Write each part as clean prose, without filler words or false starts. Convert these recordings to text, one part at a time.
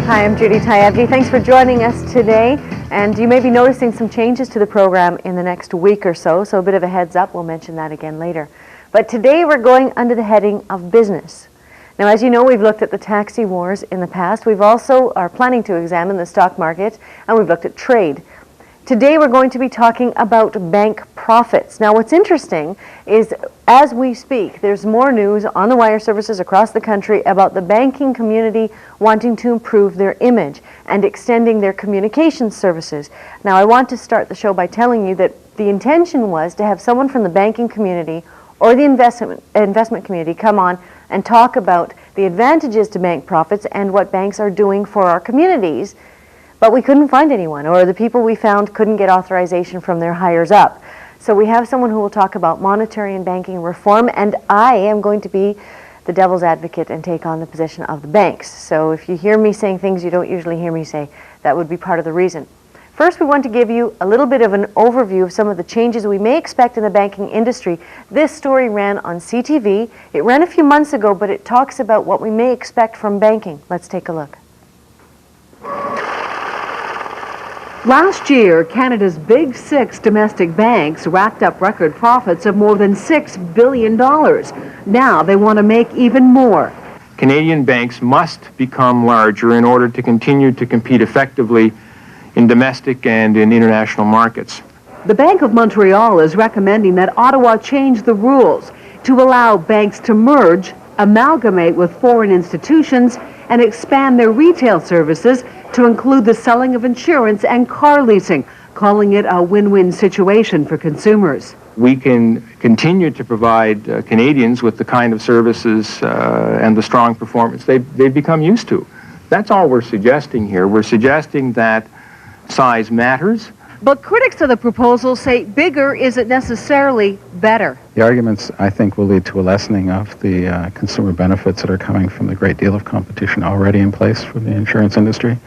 Hi, I'm Judy Tyabji. Thanks for joining us today. And you may be noticing some changes to the program in the next week or so, so a bit of a heads up. We'll mention that again later. But today we're going under the heading of business. Now, as you know, we've looked at the taxi wars in the past. We've also are planning to examine the stock market, and we've looked at trade. Today we're going to be talking about bank profits. Now, what's interesting is, as we speak, there's more news on the wire services across the country about the banking community wanting to improve their image and extending their communication services. Now, I want to start the show by telling you that the intention was to have someone from the banking community or the investment community come on and talk about the advantages to bank profits and what banks are doing for our communities. But we couldn't find anyone, or the people we found couldn't get authorization from their higher up. So we have someone who will talk about monetary and banking reform, and I am going to be the devil's advocate and take on the position of the banks. So if you hear me saying things you don't usually hear me say, that would be part of the reason. First, we want to give you a little bit of an overview of some of the changes we may expect in the banking industry. This story ran on CTV. It ran a few months ago, but it talks about what we may expect from banking. Let's take a look. Last year, Canada's big six domestic banks racked up record profits of more than $6 billion. Now they want to make even more. Canadian banks must become larger in order to continue to compete effectively in domestic and in international markets. The Bank of Montreal is recommending that Ottawa change the rules to allow banks to merge, amalgamate with foreign institutions, and expand their retail services to include the selling of insurance and car leasing, calling it a win-win situation for consumers. We can continue to provide Canadians with the kind of services and the strong performance they've become used to. That's all we're suggesting here. We're suggesting that size matters. But critics of the proposal say bigger isn't necessarily better. The arguments, I think, will lead to a lessening of the consumer benefits that are coming from the great deal of competition already in place for the insurance industry.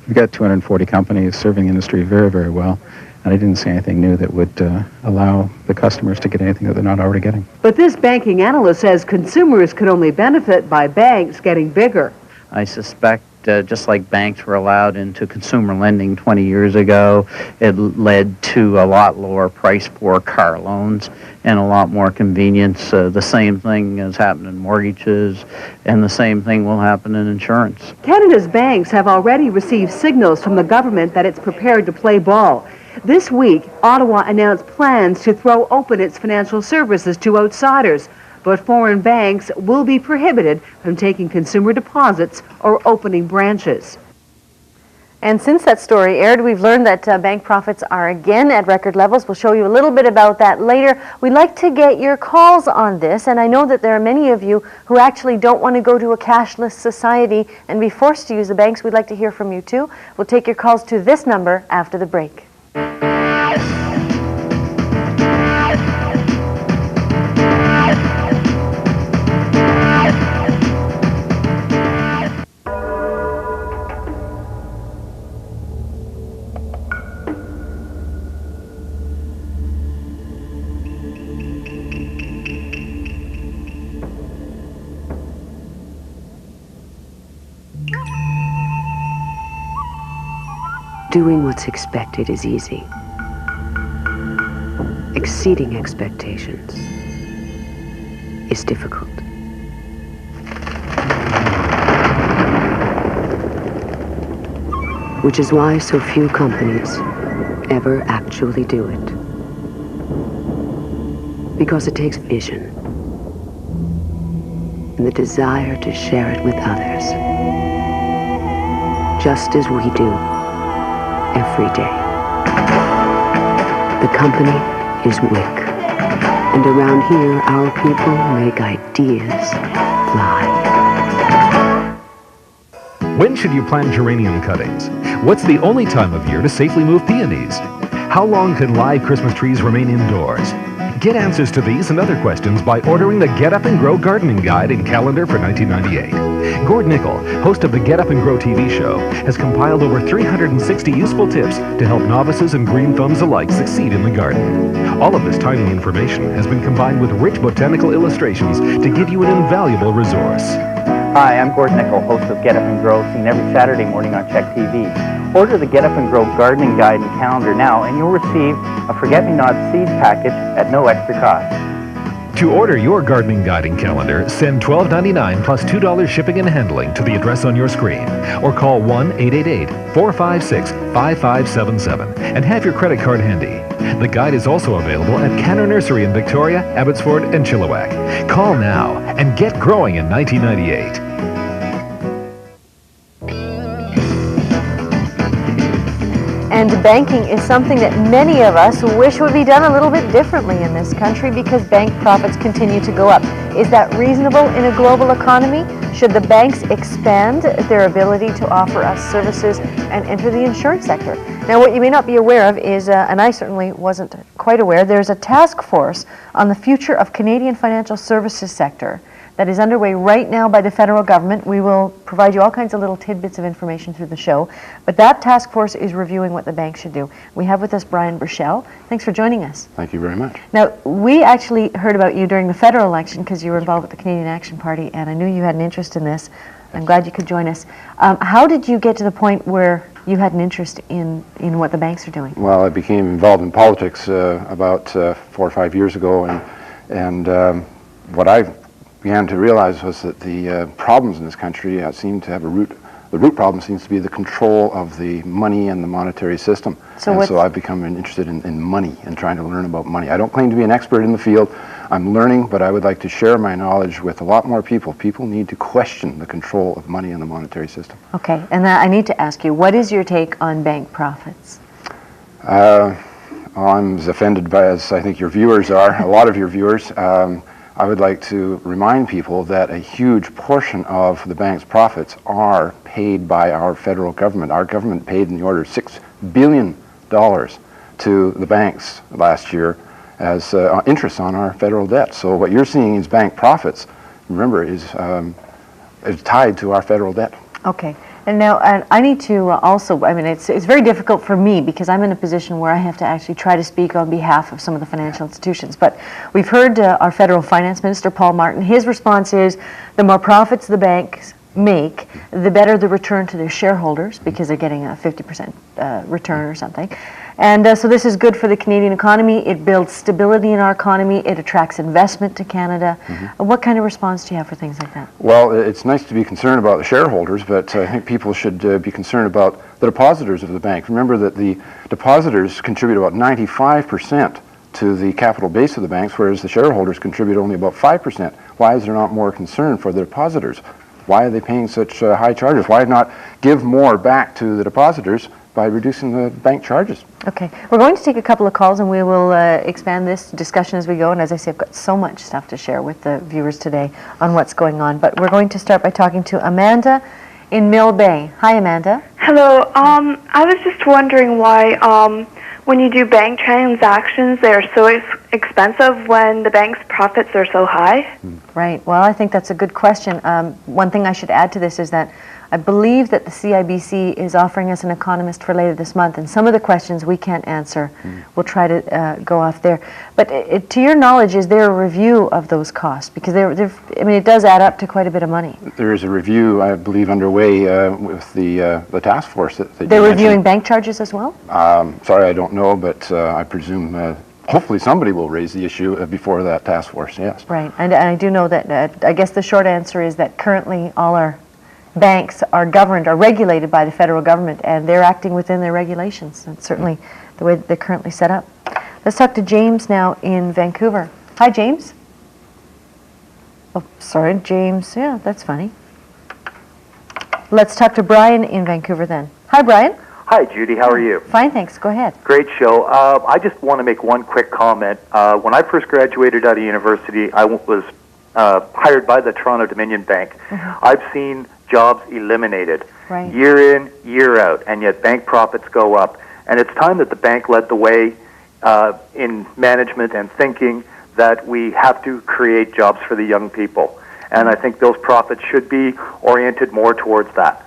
You've got 240 companies serving the industry very, very well, and I didn't see anything new that would allow the customers to get anything that they're not already getting. But this banking analyst says consumers could only benefit by banks getting bigger. I suspect just like banks were allowed into consumer lending 20 years ago, it led to a lot lower price for car loans and a lot more convenience. The same thing has happened in mortgages, and the same thing will happen in insurance. Canada's banks have already received signals from the government that it's prepared to play ball. This week, Ottawa announced plans to throw open its financial services to outsiders, but foreign banks will be prohibited from taking consumer deposits or opening branches. And since that story aired, we've learned that bank profits are again at record levels. We'll show you a little bit about that later. We'd like to get your calls on this, and I know that there are many of you who actually don't want to go to a cashless society and be forced to use the banks. We'd like to hear from you too. We'll take your calls to this number after the break. Doing what's expected is easy. Exceeding expectations is difficult. Which is why so few companies ever actually do it. Because it takes vision and the desire to share it with others, just as we do every day. The company is WIC, and around here our people make ideas fly. When should you plant geranium cuttings? What's the only time of year to safely move peonies? How long can live Christmas trees remain indoors? Get answers to these and other questions by ordering the Get Up and Grow Gardening Guide and Calendar for 1998. Gord Nickel, host of the Get Up and Grow TV show, has compiled over 360 useful tips to help novices and green thumbs alike succeed in the garden. All of this timely information has been combined with rich botanical illustrations to give you an invaluable resource. Hi, I'm Gord Nickel, host of Get Up and Grow, seen every Saturday morning on Check TV. Order the Get Up and Grow Gardening Guide and Calendar now, and you'll receive a Forget-Me-Not seed package at no extra cost. To order your gardening guide and calendar, send $12.99 plus $2 shipping and handling to the address on your screen, or call 1-888-456-5577 and have your credit card handy. The guide is also available at Canner Nursery in Victoria, Abbotsford, and Chilliwack. Call now and get growing in 1998. And banking is something that many of us wish would be done a little bit differently in this country because bank profits continue to go up. Is that reasonable in a global economy? Should the banks expand their ability to offer us services and enter the insurance sector? Now, what you may not be aware of is, and I certainly wasn't quite aware, there's a task force on the future of Canadian financial services sector that is underway right now by the federal government. We will provide you all kinds of little tidbits of information through the show, but that task force is reviewing what the bank should do. We have with us Brian Burchell. Thanks for joining us. Thank you very much. Now, we actually heard about you during the federal election because you were involved with the Canadian Action Party, and I knew you had an interest in this. I'm glad you could join us. How did you get to the point where you had an interest in what the banks are doing? Well, I became involved in politics about 4 or 5 years ago, and what I began to realize was that the problems in this country seem to have a root. The root problem seems to be the control of the money and the monetary system. So I've become interested in money and trying to learn about money. I don't claim to be an expert in the field. I'm learning, but I would like to share my knowledge with a lot more people. People need to question the control of money and the monetary system. Okay, and I need to ask you, what is your take on bank profits? I'm as offended by as I think your viewers are, a lot of your viewers. I would like to remind people that a huge portion of the bank's profits are paid by our federal government. Our government paid in the order of $6 billion to the banks last year as interest on our federal debt. So what you're seeing is bank profits, remember, is tied to our federal debt. Okay. And now I need to also, I mean, it's very difficult for me because I'm in a position where I have to actually try to speak on behalf of some of the financial institutions. But we've heard our federal finance minister, Paul Martin. His response is the more profits the banks make, the better the return to their shareholders because they're getting a 50% return or something. And so this is good for the Canadian economy. It builds stability in our economy. It attracts investment to Canada. What kind of response do you have for things like that? Well, it's nice to be concerned about the shareholders, but I think people should be concerned about the depositors of the bank. Remember that the depositors contribute about 95% to the capital base of the banks, whereas the shareholders contribute only about 5%. Why is there not more concern for the depositors? Why are they paying such high charges? Why not give more back to the depositors by reducing the bank charges? Okay, we're going to take a couple of calls and we will expand this discussion as we go. And as I say, I've got so much stuff to share with the viewers today on what's going on. But we're going to start by talking to Amanda in Mill Bay. Hi, Amanda. Hello. I was just wondering why when you do bank transactions, they're so expensive when the bank's profits are so high. Right. Well, I think that's a good question. One thing I should add to this is that I believe that the CIBC is offering us an economist for later this month, and some of the questions we can't answer. We'll try to go off there. But to your knowledge, is there a review of those costs? Because I mean, it does add up to quite a bit of money. There is a review, I believe, underway with the task force that they're reviewing bank charges as well? Sorry, I don't know, but I presume hopefully somebody will raise the issue before that task force, yes. Right, and I do know that, I guess the short answer is that currently all our banks are regulated by the federal government, and they're acting within their regulations. That's certainly the way that they're currently set up. Let's talk to James now in Vancouver. Hi, James. Oh, sorry, James. Yeah, that's funny. Let's talk to Brian in Vancouver then. Hi, Brian. Hi, Judy. How are you? Fine, thanks. Go ahead. Great show. I just want to make one quick comment. When I first graduated out of university, I was hired by the Toronto Dominion Bank. I've seen jobs eliminated year in, year out, and yet bank profits go up. And it's time that the bank led the way in management and thinking that we have to create jobs for the young people. And I think those profits should be oriented more towards that.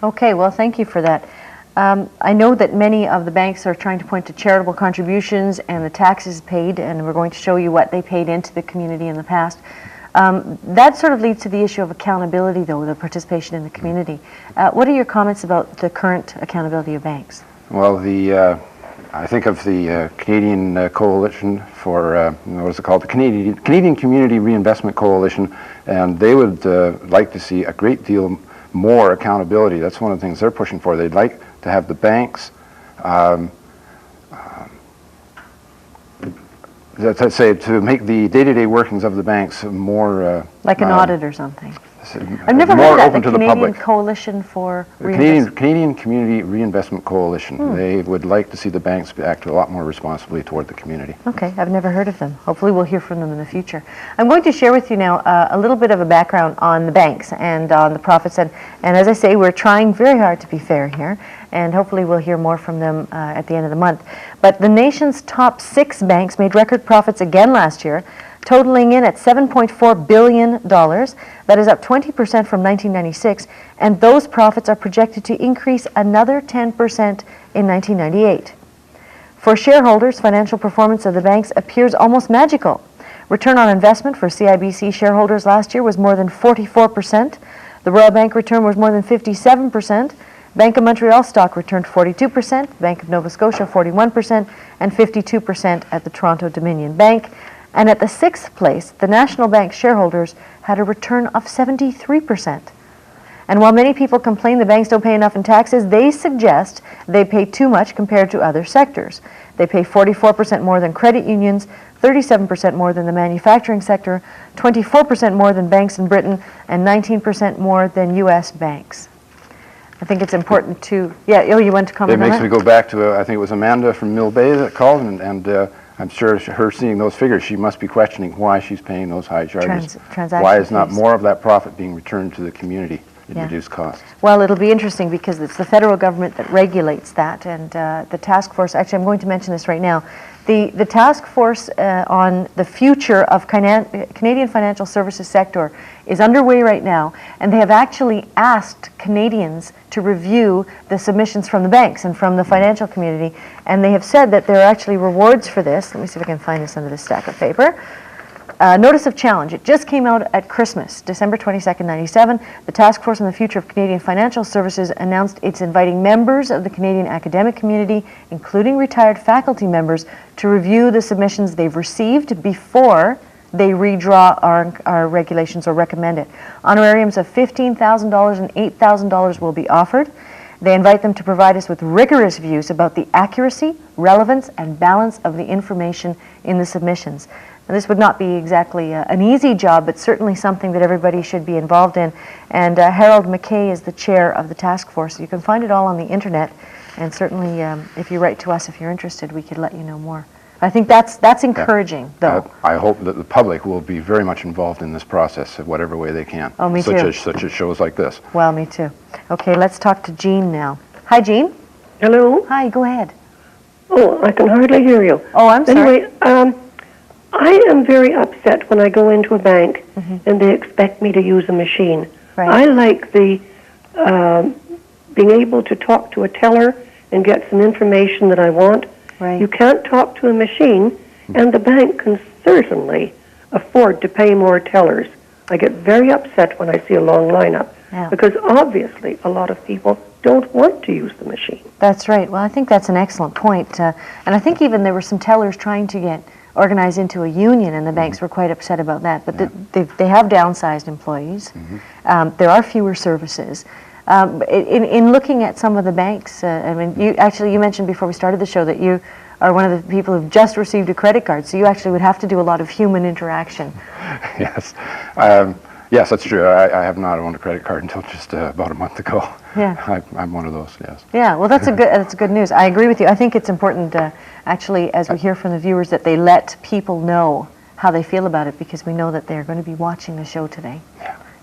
Okay, well, thank you for that. I know that many of the banks are trying to point to charitable contributions and the taxes paid, and we're going to show you what they paid into the community in the past. That sort of leads to the issue of accountability, though, the participation in the community. What are your comments about the current accountability of banks? Well, I think of the Canadian Coalition for, what is it called? The Canadian Community Reinvestment Coalition, and they would like to see a great deal more accountability. That's one of the things they're pushing for. They'd like to have the banks, let's say, to make the day-to-day workings of the banks more... like an audit or something. I've never heard of that, the Canadian Coalition for Reinvestment. Canadian Community Reinvestment Coalition. They would like to see the banks act a lot more responsibly toward the community. Okay, I've never heard of them. Hopefully we'll hear from them in the future. I'm going to share with you now a little bit of a background on the banks and on the profits. And as I say, we're trying very hard to be fair here, and hopefully we'll hear more from them at the end of the month. But the nation's top 6 banks made record profits again last year, totaling in at $7.4 billion. That is up 20% from 1996, and those profits are projected to increase another 10% in 1998. For shareholders, financial performance of the banks appears almost magical. Return on investment for CIBC shareholders last year was more than 44%. The Royal Bank return was more than 57%. Bank of Montreal stock returned 42%, Bank of Nova Scotia 41%, and 52% at the Toronto Dominion Bank. And at the 6th place, the National Bank shareholders had a return of 73%. And while many people complain the banks don't pay enough in taxes, they suggest they pay too much compared to other sectors. They pay 44% more than credit unions, 37% more than the manufacturing sector, 24% more than banks in Britain, and 19% more than U.S. banks. I think it's important to... Yeah, you want to comment on that? It makes me go back to, I think it was Amanda from Mill Bay that called, and I'm sure her seeing those figures, she must be questioning why she's paying those high charges. Why is not more of that profit being returned to the community in reduced costs? Well, it'll be interesting because it's the federal government that regulates that, and the task force, actually I'm going to mention this right now, the task force on the future of Canadian financial services sector is underway right now, and they have actually asked Canadians to review the submissions from the banks and from the financial community, and they have said that there are actually rewards for this. Let me see if I can find this under this stack of paper. Notice of challenge. It just came out at Christmas, December 22nd, 97. The Task Force on the Future of Canadian Financial Services announced it's inviting members of the Canadian academic community, including retired faculty members, to review the submissions they've received before they redraw our regulations or recommend it. Honorariums of $15,000 and $8,000 will be offered. They invite them to provide us with rigorous views about the accuracy, relevance, and balance of the information in the submissions. Now, this would not be exactly an easy job, but certainly something that everybody should be involved in. And Harold McKay is the chair of the task force. You can find it all on the internet, and certainly if you write to us if you're interested, we could let you know more. I think that's encouraging, though. I hope that the public will be very much involved in this process in whatever way they can. Oh, me too. Such as shows like this. Well, me too. Okay, let's talk to Jean now. Hi, Jean. Hello. Hi, go ahead. Oh, I can hardly hear you. Oh, I'm sorry. Anyway, I am very upset when I go into a bank and they expect me to use a machine. Right. I like the being able to talk to a teller and get some information that I want. Right. You can't talk to a machine, and the bank can certainly afford to pay more tellers. I get very upset when I see a long lineup because obviously a lot of people don't want to use the machine. That's right. Well, I think that's an excellent point. And I think even there were some tellers trying to get organized into a union, and the banks were quite upset about that. But they have downsized employees. There are fewer services. In looking at some of the banks, I mean, you mentioned before we started the show that you are one of the people who've just received a credit card, so you actually would have to do a lot of human interaction. Yes. Yes, that's true. I have not owned a credit card until just about a month ago. Yeah. I'm one of those, yes. Yeah, well, that's good news. I agree with you. I think it's important, actually, as we hear from the viewers, that they let people know how they feel about it, because we know that they're going to be watching the show today.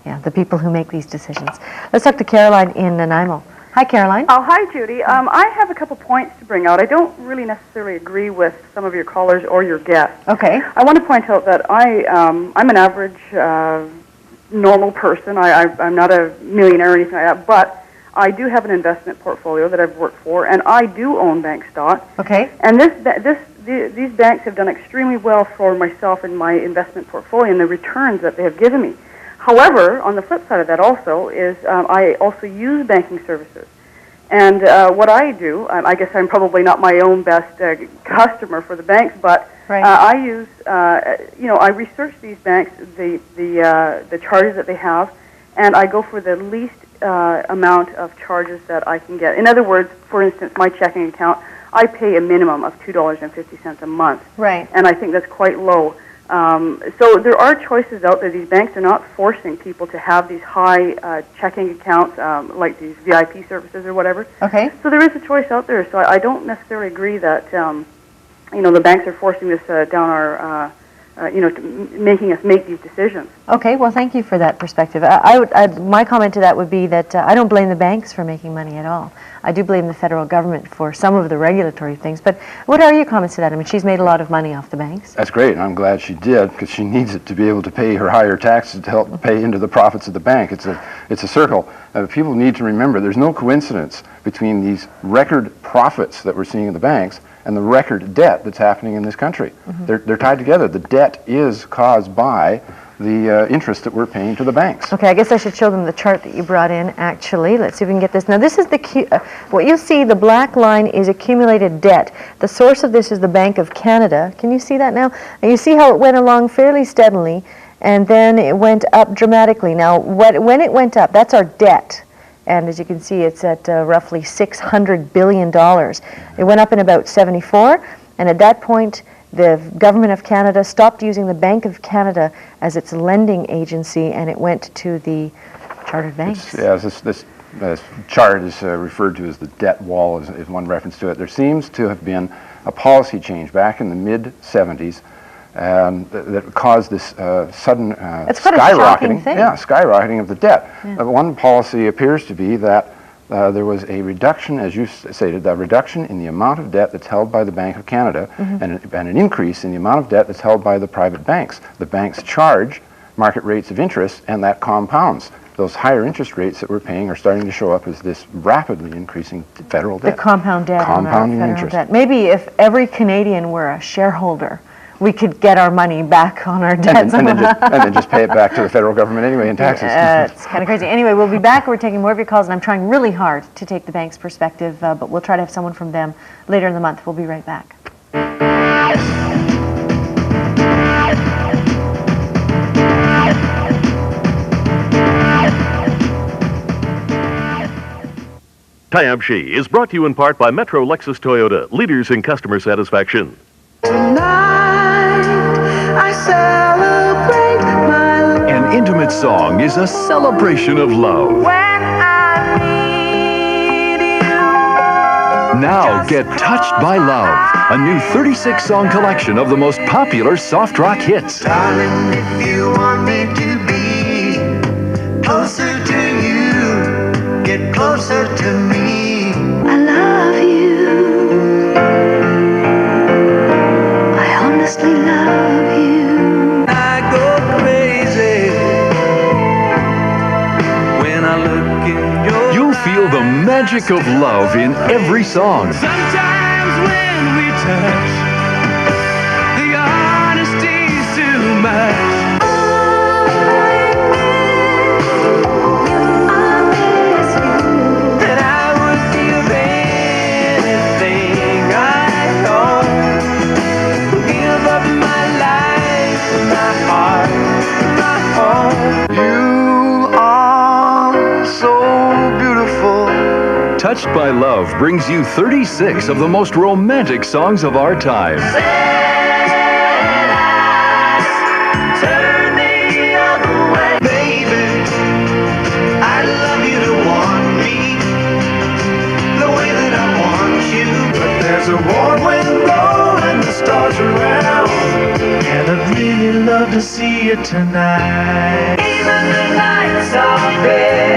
Yeah, the people who make these decisions. Let's talk to Caroline in Nanaimo. Hi, Caroline. Oh, hi, Judy. I have a couple points to bring out. I don't really necessarily agree with some of your callers or your guests. Okay. I want to point out that I'm an average, normal person. I'm not a millionaire or anything like that, but I do have an investment portfolio that I've worked for, and I do own bank stock. Okay. And these banks have done extremely well for myself and my investment portfolio and the returns that they have given me. However, on the flip side of that also is I also use banking services. And what I do, I guess I'm probably not my own best customer for the banks, but I use, I research these banks, the charges that they have, and I go for the least amount of charges that I can get. In other words, for instance, my checking account, I pay a minimum of $2.50 a month. Right. And I think that's quite low. So there are choices out there. These banks are not forcing people to have these high checking accounts, like these VIP services or whatever. Okay. So there is a choice out there. So I don't necessarily agree that the banks are forcing this down our, making us make these decisions. Okay. Well, thank you for that perspective. My comment to that would be that I don't blame the banks for making money at all. I do blame the federal government for some of the regulatory things. But what are your comments to that? I mean, she's made a lot of money off the banks. That's great, and I'm glad she did, because she needs it to be able to pay her higher taxes to help pay into the profits of the bank. It's a circle. People need to remember there's no coincidence between these record profits that we're seeing in the banks and the record debt that's happening in this country. Mm-hmm. They're tied together. The debt is caused by the interest that we're paying to the banks. Okay, I guess I should show them the chart that you brought in, actually. Let's see if we can get this. Now, this is what you see, the black line is accumulated debt. The source of this is the Bank of Canada. Can you see that now? And you see how it went along fairly steadily, and then it went up dramatically. Now, when it went up, that's our debt. And as you can see, it's at roughly $600 billion. It went up in about 74, and at that point, the Government of Canada stopped using the Bank of Canada as its lending agency, and it went to the chartered banks. This chart is referred to as the debt wall, is one reference to it. There seems to have been a policy change back in the mid-'70s that caused this sudden skyrocketing of the debt. Yeah. One policy appears to be that there was a reduction, as you stated, a reduction in the amount of debt that's held by the Bank of Canada, mm-hmm. and an increase in the amount of debt that's held by the private banks. The banks charge market rates of interest, and that compounds. Those higher interest rates that we're paying are starting to show up as this rapidly increasing federal debt. The compound debt. Compounding interest. Debt. Maybe if every Canadian were a shareholder, we could get our money back on our debts. And then just pay it back to the federal government anyway in taxes. It's kind of crazy. Anyway, we'll be back. We're taking more of your calls, and I'm trying really hard to take the bank's perspective, but we'll try to have someone from them later in the month. We'll be right back. Tyabji is brought to you in part by Metro Lexus Toyota, leaders in customer satisfaction. Tonight, I celebrate my love. An intimate song is a celebration of love. When I need you. Now get Touched by Love, a new 36-song collection of the most popular soft rock hits. Darling, if you want me to be closer to you, get closer to me. I love you. Honestly love you. I go crazy when I look in your You'll feel the magic of love in every song. Sometimes when we touch, the honesty's too much. Touched by Love brings you 36 of the most romantic songs of our time. Turn the other way, baby. I'd love you to want me the way that I want you. But there's a warm wind blowing, the stars around, and I'd really love to see you tonight. Even the nights are better.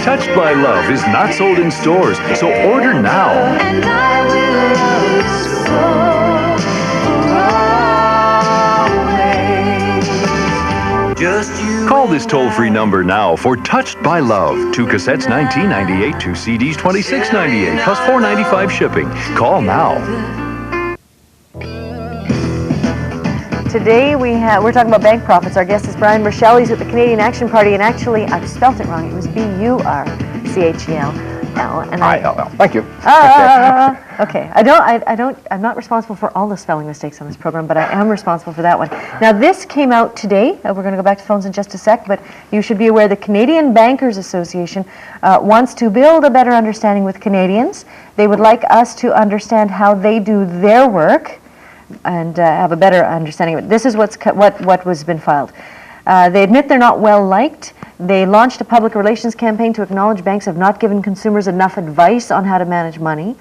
Touched by Love is not sold in stores, so order now. And I will love you so always. Just you. Call this toll-free number now for Touched by Love. 2 cassettes, $19.98. 2 CDs, $26.98, plus $4.95 shipping. Call now. Today we're talking about bank profits. Our guest is Brian Rochelle. He's with the Canadian Action Party, and actually I've spelt it wrong. It was BURCHELL. And ILL. Thank you. Okay. I'm not responsible for all the spelling mistakes on this program, but I am responsible for that one. Now this came out today. We're going to go back to phones in just a sec, but you should be aware the Canadian Bankers Association wants to build a better understanding with Canadians. They would like us to understand how they do their work and have a better understanding of it. This is what was been filed. They admit they're not well liked. They launched a public relations campaign to acknowledge banks have not given consumers enough advice on how to manage money.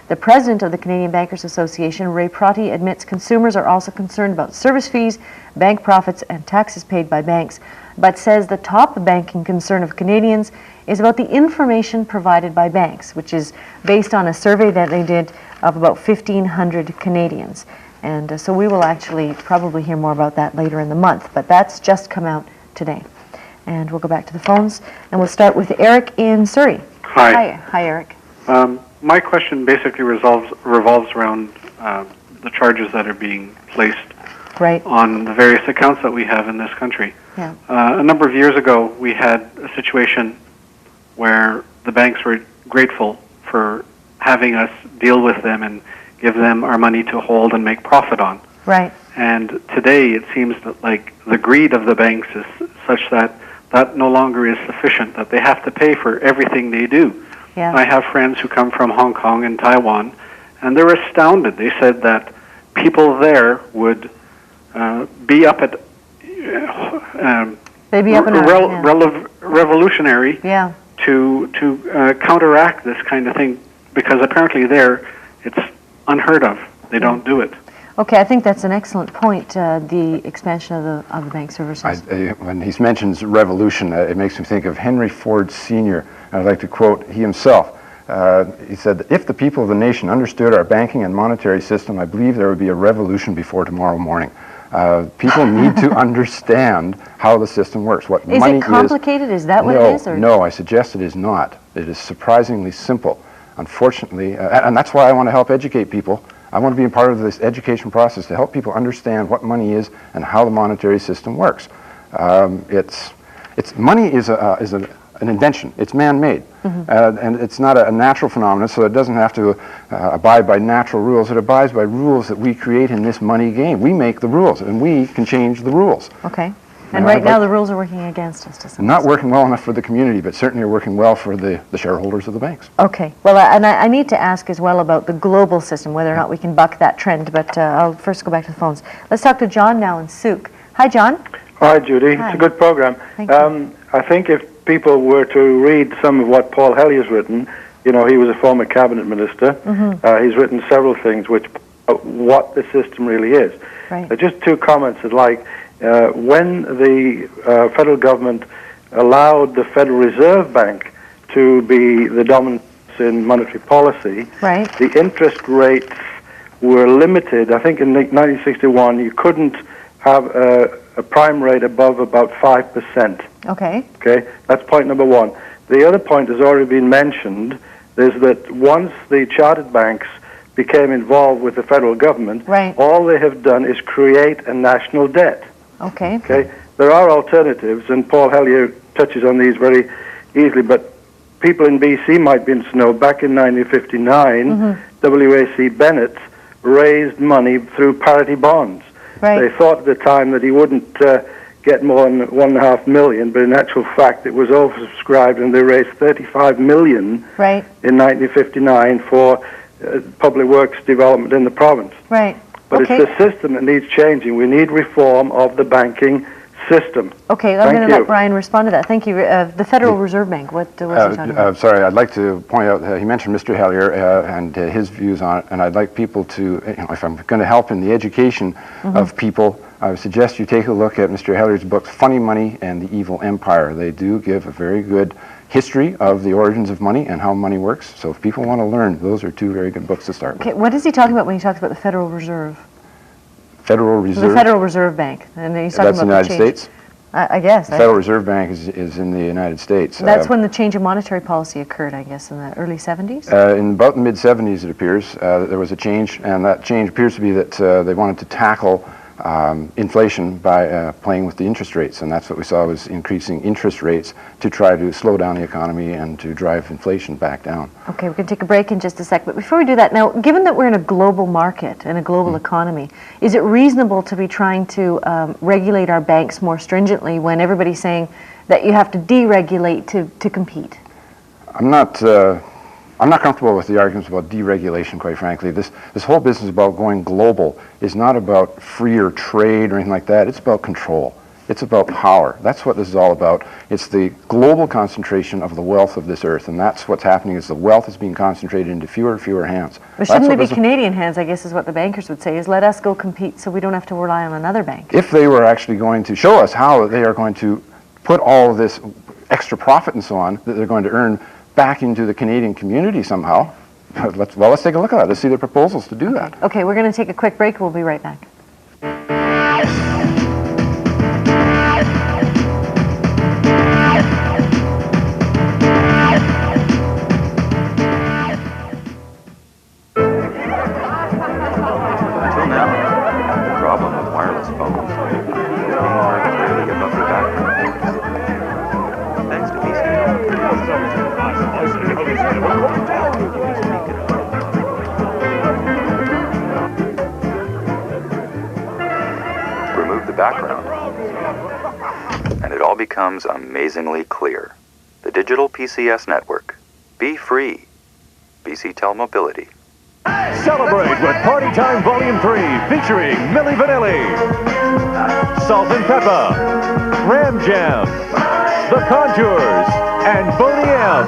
The president of the Canadian Bankers Association, Ray Prati, admits consumers are also concerned about service fees, bank profits, and taxes paid by banks, but says the top banking concern of Canadians is about the information provided by banks, which is based on a survey that they did of about 1,500 Canadians. And so we will actually probably hear more about that later in the month, but that's just come out today. And we'll go back to the phones, and we'll start with Eric in Surrey. Hi. Hi, Eric. My question basically revolves around the charges that are being placed on the various accounts that we have in this country. Yeah. A number of years ago, we had a situation where the banks were grateful for having us deal with them and give them our money to hold and make profit on. Right. And today it seems that like the greed of the banks is such that that no longer is sufficient, that they have to pay for everything they do. Yeah. I have friends who come from Hong Kong and Taiwan, and they're astounded. They said that people there would be up at They'd be up and revolutionary yeah. to counteract this kind of thing, because apparently there it's unheard of. They don't do it. Okay, I think that's an excellent point, the expansion of the bank services. When he mentions revolution, it makes me think of Henry Ford Sr. I'd like to quote he himself. He said, "If the people of the nation understood our banking and monetary system, I believe there would be a revolution before tomorrow morning." People need to understand how the system works. What is money it complicated? Is that what no, it is? Or? No, I suggest it is not. It is surprisingly simple. Unfortunately, and that's why I want to help educate people. I want to be a part of this education process to help people understand what money is and how the monetary system works. Money is an invention. It's man-made, and it's not a natural phenomenon, so it doesn't have to abide by natural rules. It abides by rules that we create in this money game. We make the rules, and we can change the rules. Okay. And right now the rules are working against us to some Not working well enough for the community, but certainly are working well for the shareholders of the banks. Okay. Well, and I need to ask as well about the global system, whether or not we can buck that trend, but I'll first go back to the phones. Let's talk to John now in Souk. Hi, John. Hi, Judy. Hi. It's a good program. Thank you. I think if people were to read some of what Paul Hellier's written, you know, he was a former cabinet minister. He's written several things which what the system really is. Right. Just two comments I'd like. When the federal government allowed the Federal Reserve Bank to be the dominant in monetary policy, right. the interest rates were limited. I think in 1961 you couldn't have a prime rate above about 5%. Okay. Okay, that's point number one. The other point has already been mentioned, is that once the chartered banks became involved with the federal government, right. all they have done is create a national debt. Okay. Okay. There are alternatives, and Paul Hellier touches on these very easily, but people in BC might be interested to know, back in 1959, W.A.C. Bennett raised money through parity bonds. Right. They thought at the time that he wouldn't get more than $1.5 million, but in actual fact it was oversubscribed, and they raised $35 million right. in 1959 for public works development in the province. Right. But okay. it's the system that needs changing. We need reform of the banking system. Okay, I'm going to let Brian respond to that. Thank you. The Federal Reserve Bank, what was he talking about? Sorry, I'd like to point out, he mentioned Mr. Hellier and his views on it, and I'd like people to, you know, if I'm going to help in the education of people, I would suggest you take a look at Mr. Hellier's books, Funny Money and the Evil Empire. They do give a very good history of the origins of money and how money works. So if people want to learn, those are two very good books to start with. Okay, what is he talking about when he talks about the Federal Reserve? Federal Reserve? The Federal Reserve Bank. And he's talking That's the about United States? I guess. The Federal Reserve Bank is in the United States. That's when the change in monetary policy occurred, I guess, in the early 70s? In about the mid-70s, it appears, there was a change, and that change appears to be that they wanted to tackle inflation by playing with the interest rates, and that's what we saw was increasing interest rates to try to slow down the economy and to drive inflation back down. Okay, we're going to take a break in just a sec, but before we do that, now, given that we're in a global market and a global economy, is it reasonable to be trying to regulate our banks more stringently when everybody's saying that you have to deregulate to compete? I'm not comfortable with the arguments about deregulation, quite frankly. This whole business about going global is not about freer trade or anything like that. It's about control. It's about power. That's what this is all about. It's the global concentration of the wealth of this earth, and that's what's happening is the wealth is being concentrated into fewer and fewer hands. But shouldn't they be Canadian hands, I guess is what the bankers would say, is let us go compete so we don't have to rely on another bank. If they were actually going to show us how they are going to put all of this extra profit and so on that they're going to earn back into the Canadian community somehow, let's take a look at that. Let's see the proposals to do that. Okay, we're going to take a quick break. We'll be right back. Until now, the problem with wireless phones is being heard clearly above the background. Thanks to remove the background, and it all becomes amazingly clear. The digital PCS network. Be free. BC Tel Mobility. Celebrate with Party Time Volume 3 featuring Milli Vanilli, Salt and Pepper, Ram Jam, The Contours, and Boney M.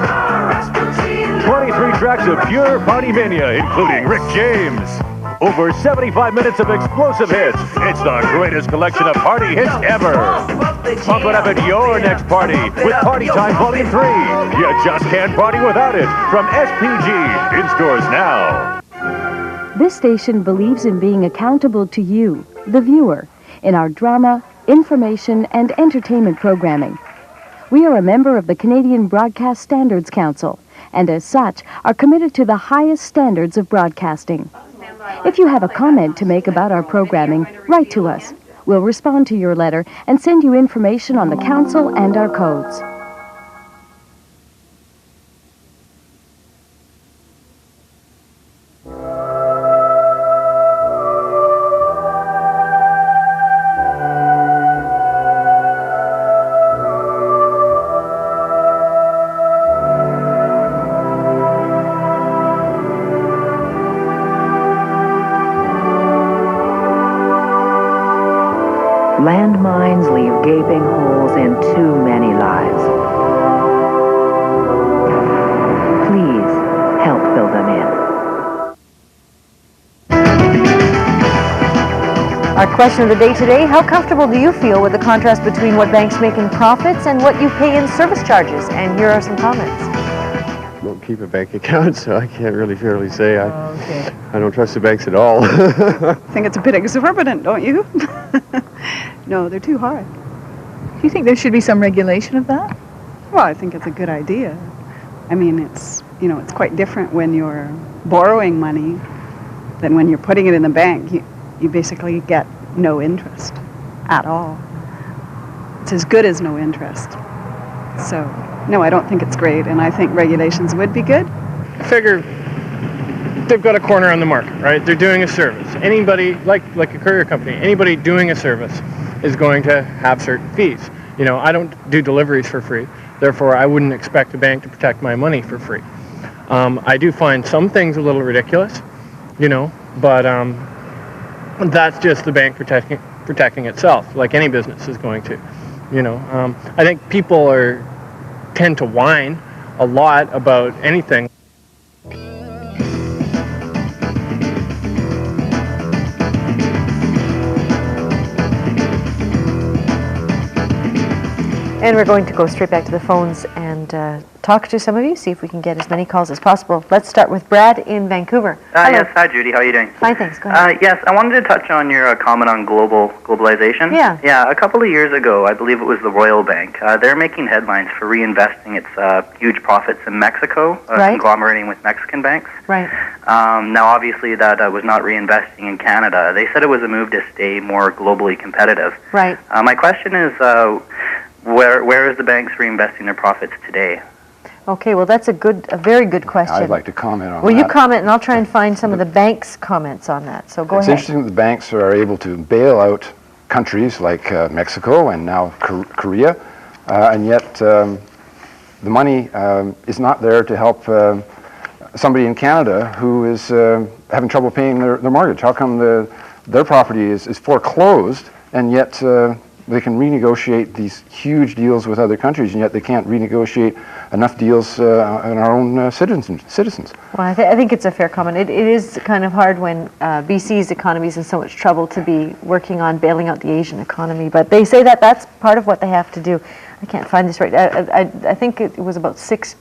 23 tracks of pure party mania, including Rick James. Over 75 minutes of explosive hits. It's the greatest collection of party hits ever. Pump it up at your next party with Party Time Volume 3. You just can't party without it. From SPG, in stores now. This station believes in being accountable to you, the viewer, in our drama, information, and entertainment programming. We are a member of the Canadian Broadcast Standards Council, and as such, are committed to the highest standards of broadcasting. If you have a comment to make about our programming, write to us. We'll respond to your letter and send you information on the Council and our codes. Landmines leave gaping holes in too many lives. Please help fill them in. Our question of the day today, how comfortable do you feel with the contrast between what banks make in profits and what you pay in service charges? And here are some comments. I don't keep a bank account, so I can't really fairly say. I don't trust the banks at all. I think it's a bit exorbitant, don't you? No, they're too high. Do you think there should be some regulation of that? Well, I think it's a good idea. I mean, it's quite different when you're borrowing money than when you're putting it in the bank. You basically get no interest at all. It's as good as no interest. So, no, I don't think it's great, and I think regulations would be good. I figure they've got a corner on the market, right? They're doing a service. Anybody, like a courier company, anybody doing a service is going to have certain fees. You know, I don't do deliveries for free. Therefore, I wouldn't expect a bank to protect my money for free. I do find some things a little ridiculous, but that's just the bank protecting itself, like any business is going to. I think people tend to whine a lot about anything. And we're going to go straight back to the phones and talk to some of you, see if we can get as many calls as possible. Let's start with Brad in Vancouver. Hello. Yes, hi Judy, how are you doing? Fine, thanks. Go ahead. Yes, I wanted to touch on your comment on globalization. Yeah. Yeah, a couple of years ago, I believe it was the Royal Bank. They're making headlines for reinvesting its huge profits in Mexico, conglomerating with Mexican banks. Right. Now, obviously, that was not reinvesting in Canada. They said it was a move to stay more globally competitive. Right. My question is, where is the banks reinvesting their profits today? Okay, well, that's a very good question. I'd like to comment on that. Will you comment, and I'll try and find some of the bank's comments on that. So go It's ahead. interesting that the banks are able to bail out countries like Mexico and now Korea, and yet the money is not there to help somebody in Canada who is having trouble paying their mortgage. How come their property is foreclosed, and yet they can renegotiate these huge deals with other countries, and yet they can't renegotiate enough deals in our own citizens? Well, I think it's a fair comment. It is kind of hard when BC's economy is in so much trouble to be working on bailing out the Asian economy, but they say that that's part of what they have to do. I can't find this right. I think it was about $6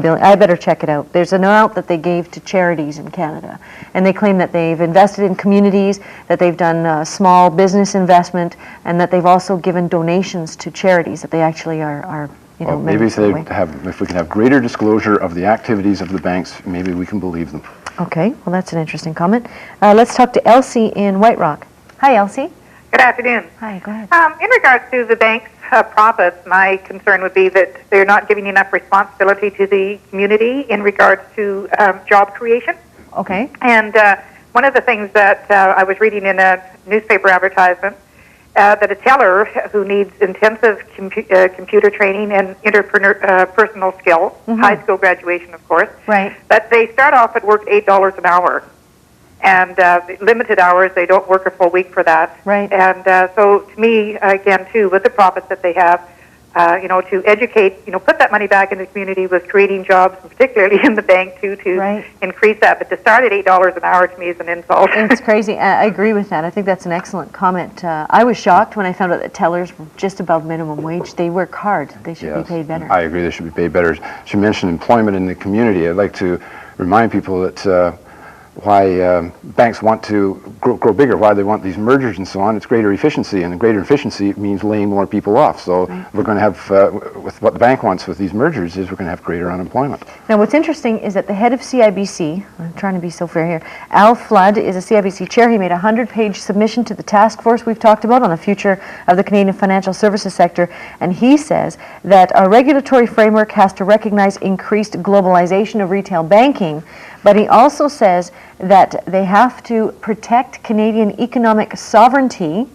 billion. I better check it out. There's an amount that they gave to charities in Canada, and they claim that they've invested in communities, that they've done small business investment, and that they've also given donations to charities, that they actually are well, maybe if we can have greater disclosure of the activities of the banks, maybe we can believe them. Okay, well, that's an interesting comment. Let's talk to Elsie in White Rock. Hi, Elsie. Good afternoon. Hi, go ahead. In regards to the bank's profits, my concern would be that they're not giving enough responsibility to the community in regards to job creation. Okay. And one of the things that I was reading in a newspaper advertisement, that a teller who needs intensive computer training and interpersonal skills, high school graduation, of course, right, that they start off at work $8 an hour. And limited hours, they don't work a full week for that. Right. And so to me, again, too, with the profits that they have, to educate, put that money back in the community with creating jobs, and particularly in the bank, too, to increase that. But to start at $8 an hour, to me, is an insult. It's crazy. I agree with that. I think that's an excellent comment. I was shocked when I found out that tellers were just above minimum wage. They work hard. They should be paid better. I agree. They should be paid better. She mentioned employment in the community. I'd like to remind people that why banks want to grow bigger, why they want these mergers and so on. It's greater efficiency, and greater efficiency means laying more people off. So we're going to have, with what the bank wants with these mergers, is we're going to have greater unemployment. Now, what's interesting is that the head of CIBC, I'm trying to be so fair here, Al Flood is a CIBC chair. He made a 100-page submission to the task force we've talked about on the future of the Canadian financial services sector, and he says that our regulatory framework has to recognize increased globalization of retail banking, but he also says that they have to protect Canadian economic sovereignty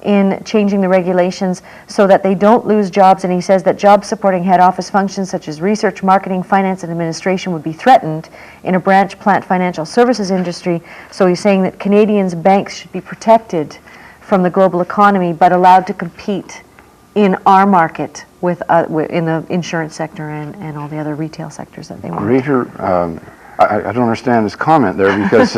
in changing the regulations so that they don't lose jobs. And he says that jobs supporting head office functions such as research, marketing, finance, and administration would be threatened in a branch plant financial services industry. So he's saying that Canadians' banks should be protected from the global economy but allowed to compete in our market with in the insurance sector and all the other retail sectors that they want. Greater I don't understand this comment there, because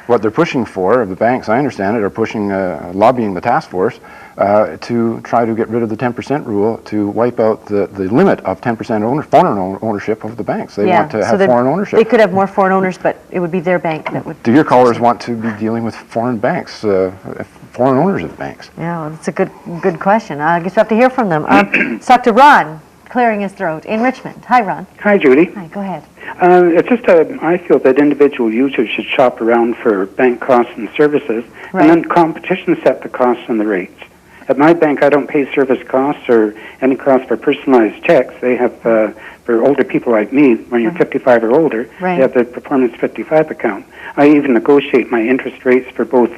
what they're pushing for, the banks, I understand it, are pushing, lobbying the task force to try to get rid of the 10% rule, to wipe out the limit of 10% foreign ownership of the banks. They want to have foreign ownership. They could have more foreign owners, but it would be their bank that would. Do your callers want to be dealing with foreign banks, foreign owners of banks? Yeah, well, that's a good question. I guess we'll have to hear from them. Let's talk to Ron, clearing his throat, in Richmond. Hi, Ron. Hi, Judy. Hi, go ahead. It's just I feel that individual users should shop around for bank costs and services, and then competition set the costs and the rates. At my bank, I don't pay service costs or any cost for personalized checks. They have, for older people like me, when you're 55 or older, they have the Performance 55 account. I even negotiate my interest rates for both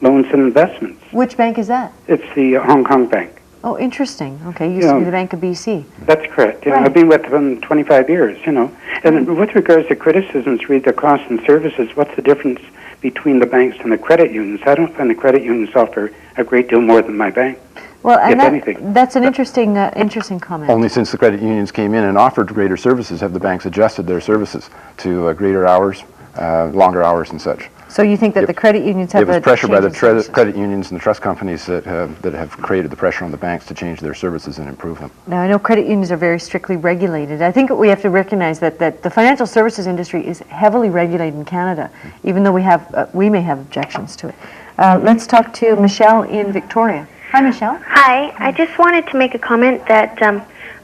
loans and investments. Which bank is that? It's the Hong Kong Bank. Oh, interesting. Okay, used to be the Bank of BC. That's correct. I've been with them 25 years, And with regards to criticisms, read the costs and services, what's the difference between the banks and the credit unions? I don't find the credit unions offer a great deal more than my bank. Well, and that's an interesting comment. Only since the credit unions came in and offered greater services have the banks adjusted their services to greater hours, longer hours and such. So you think that the credit unions have it was a pressure by the change in services? credit unions and the trust companies that have created the pressure on the banks to change their services and improve them. Now, I know credit unions are very strictly regulated. I think we have to recognize that the financial services industry is heavily regulated in Canada, even though we may have objections to it. Let's talk to Michelle in Victoria. Hi, Michelle. Hi. I just wanted to make a comment that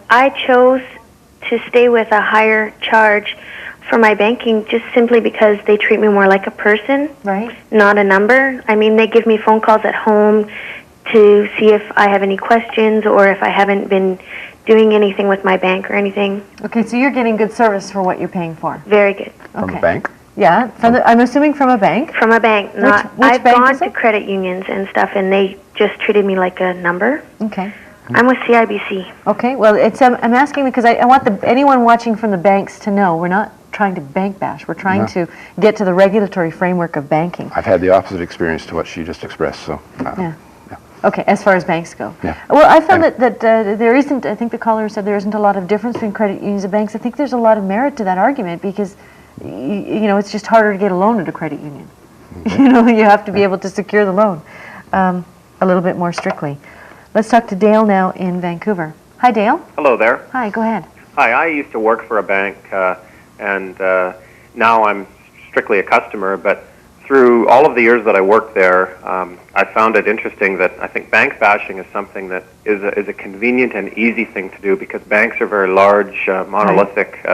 I chose to stay with a higher charge for my banking just simply because they treat me more like a person, right? Not a number. I mean, they give me phone calls at home to see if I have any questions or if I haven't been doing anything with my bank or anything. Okay, so you're getting good service for what you're paying for. Very good. From a bank? Yeah, I'm assuming from a bank? From a bank. Not, which I've bank gone is it? to credit unions and stuff, and they just treated me like a number. Okay. I'm with CIBC. Okay, well, it's I'm asking because I want anyone watching from the banks to know we're not trying to bank bash. We're trying to get to the regulatory framework of banking. I've had the opposite experience to what she just expressed, so. Yeah. Okay, as far as banks go. Yeah. Well, I found that there isn't, I think the caller said there isn't a lot of difference between credit unions and banks. I think there's a lot of merit to that argument because, you know, it's just harder to get a loan at a credit union. You know, you have to be able to secure the loan a little bit more strictly. Let's talk to Dale now in Vancouver. Hi, Dale. Hello there. Hi, go ahead. Hi, I used to work for a bank, and now I'm strictly a customer, but through all of the years that I worked there, I found it interesting that I think bank bashing is something that is a convenient and easy thing to do because banks are very large, monolithic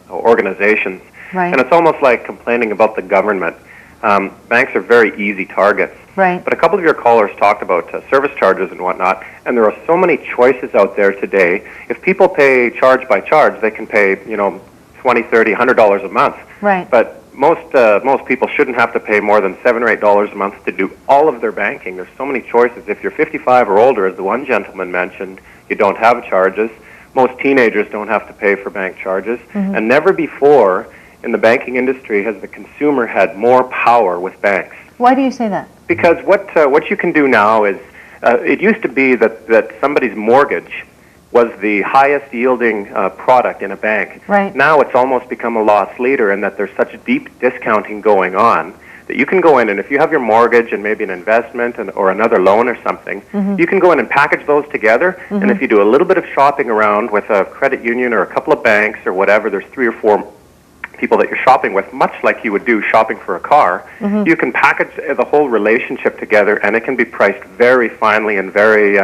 organizations. Right. And it's almost like complaining about the government. Banks are very easy targets. Right. But a couple of your callers talked about service charges and whatnot, and there are so many choices out there today. If people pay charge by charge, they can pay, you know, $20, $30, $100 a month. Right. But most people shouldn't have to pay more than $7 or $8 a month to do all of their banking. There's so many choices. If you're 55 or older, as the one gentleman mentioned, you don't have charges. Most teenagers don't have to pay for bank charges. Mm-hmm. And never before in the banking industry has the consumer had more power with banks. Why do you say that? Because what you can do now is, it used to be that somebody's mortgage was the highest yielding product in a bank. Right. Now it's almost become a loss leader in that there's such deep discounting going on that you can go in and if you have your mortgage and maybe an investment or another loan or something, Mhm. you can go in and package those together. And Mhm. if you do a little bit of shopping around with a credit union or a couple of banks or whatever, there's 3 or 4 people that you're shopping with, much like you would do shopping for a car, Mhm. you can package the whole relationship together, and it can be priced very finely and very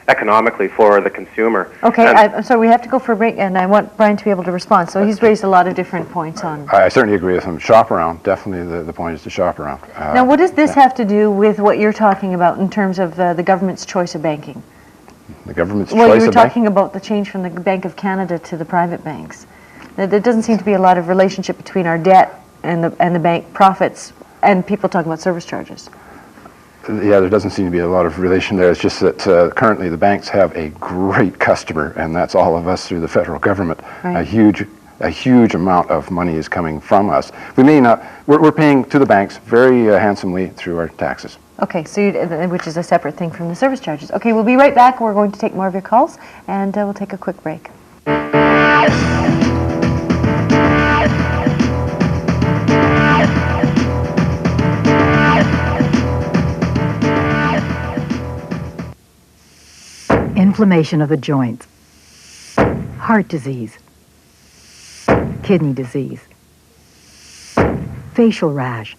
economically for the consumer. Okay, And I'm sorry, we have to go for a break, and I want Brian to be able to respond. So he's raised a lot of different points on. I certainly agree with him. Shop around. Definitely the point is to shop around. Now, what does this have to do with what you're talking about in terms of the government's choice of banking? The government's Well, choice you were of bank? talking about the change from the Bank of Canada to the private banks. There doesn't seem to be a lot of relationship between our debt and the bank profits and people talking about service charges. Yeah, there doesn't seem to be a lot of relation there. It's just that currently the banks have a great customer, and that's all of us through the federal government. Right. A huge amount of money is coming from us. We may not. We're paying to the banks very handsomely through our taxes. Okay, so which is a separate thing from the service charges. Okay, we'll be right back. We're going to take more of your calls, and we'll take a quick break. Inflammation of the joints, heart disease, kidney disease, facial rash,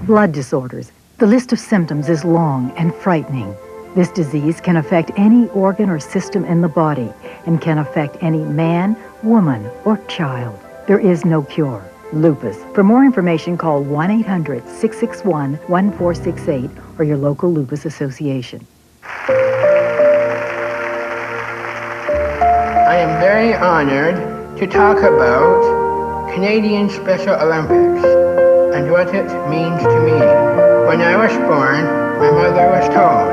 blood disorders. The list of symptoms is long and frightening. This disease can affect any organ or system in the body and can affect any man, woman, or child. There is no cure. Lupus. For more information, call 1-800-661-1468 or your local lupus association. I am very honored to talk about Canadian Special Olympics and what it means to me. When I was born, my mother was told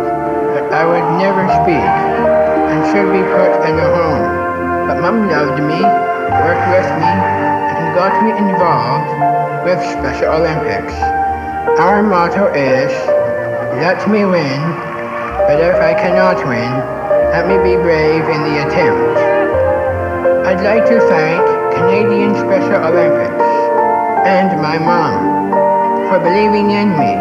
that I would never speak and should be put in a home. But Mom loved me, worked with me, and got me involved with Special Olympics. Our motto is, let me win, but if I cannot win, let me be brave in the attempt. I'd like to thank Canadian Special Olympics and my mom for believing in me.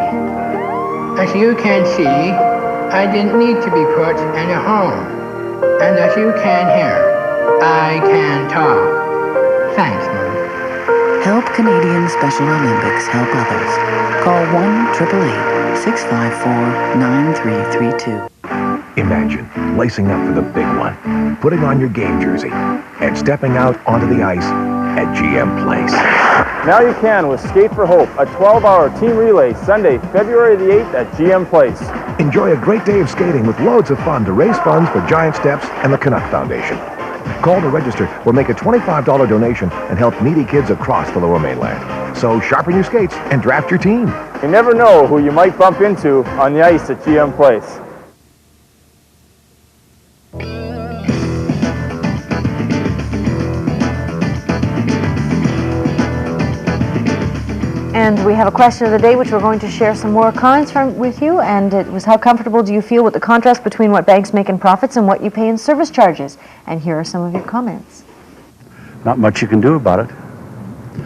As you can see, I didn't need to be put in a home. And as you can hear, I can talk. Thanks, Mom. Help Canadian Special Olympics help others. Call 1-888-654-9332. Imagine lacing up for the big one, putting on your game jersey, and stepping out onto the ice at GM Place. Now you can with Skate for Hope, a 12-hour team relay, Sunday, February the 8th at GM Place. Enjoy a great day of skating with loads of fun to raise funds for Giant Steps and the Canuck Foundation. Call to register or make a $25 donation and help needy kids across the Lower Mainland. So sharpen your skates and draft your team. You never know who you might bump into on the ice at GM Place. And we have a question of the day, which we're going to share some more comments with you. And it was, how comfortable do you feel with the contrast between what banks make in profits and what you pay in service charges? And here are some of your comments. Not much you can do about it.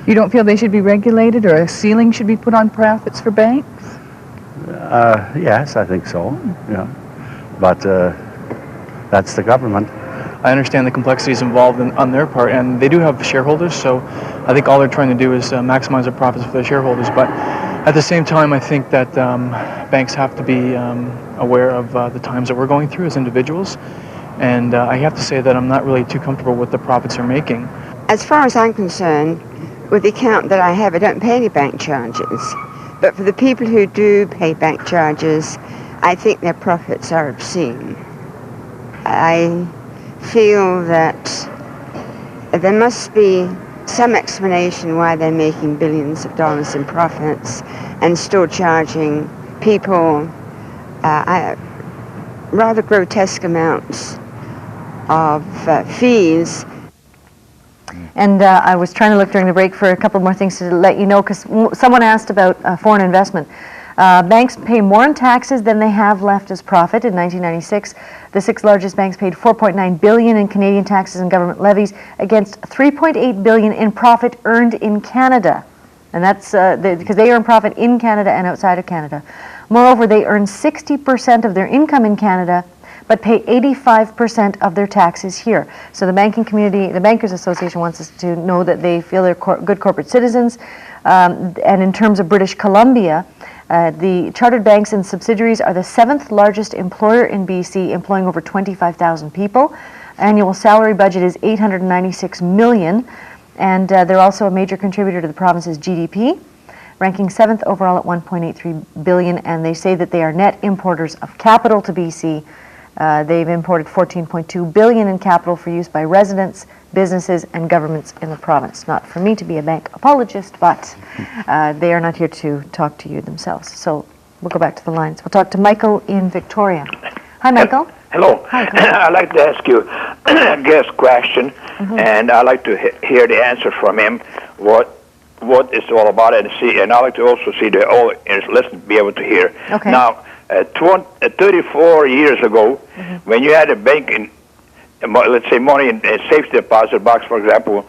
You don't feel they should be regulated or a ceiling should be put on profits for banks? Yes, I think so. Yeah, but that's the government. I understand the complexities involved on their part, and they do have shareholders, so I think all they're trying to do is maximize their profits for their shareholders. But at the same time, I think that banks have to be aware of the times that we're going through as individuals, and I have to say that I'm not really too comfortable with the profits they're making. As far as I'm concerned, with the account that I have, I don't pay any bank charges. But for the people who do pay bank charges, I think their profits are obscene. I feel that there must be some explanation why they're making billions of dollars in profits and still charging people rather grotesque amounts of fees. And I was trying to look during the break for a couple more things to let you know, because someone asked about foreign investment. Banks pay more in taxes than they have left as profit. In 1996, the 6 largest banks paid $4.9 billion in Canadian taxes and government levies against $3.8 billion in profit earned in Canada. And that's because they earn profit in Canada and outside of Canada. Moreover, they earn 60% of their income in Canada, but pay 85% of their taxes here. So the banking community, the Bankers Association wants us to know that they feel they're good corporate citizens. And in terms of British Columbia, the chartered banks and subsidiaries are the 7th largest employer in BC, employing over 25,000 people. Annual salary budget is $896 million, and they're also a major contributor to the province's GDP, ranking 7th overall at $1.83 billion, and they say that they are net importers of capital to BC. They've imported $14.2 billion in capital for use by residents, businesses, and governments in the province. Not for me to be a bank apologist, but they are not here to talk to you themselves. So we'll go back to the lines. We'll talk to Michael in Victoria. Hi, Michael. Hello. Hi. I'd like to ask you a guest question, and I'd like to hear the answer from him. What it's all about, and see, and I'd like to also see the all listen, be able to hear. Okay. Now, 34 years ago, when you had a bank in, let's say, money in a safety deposit box, for example,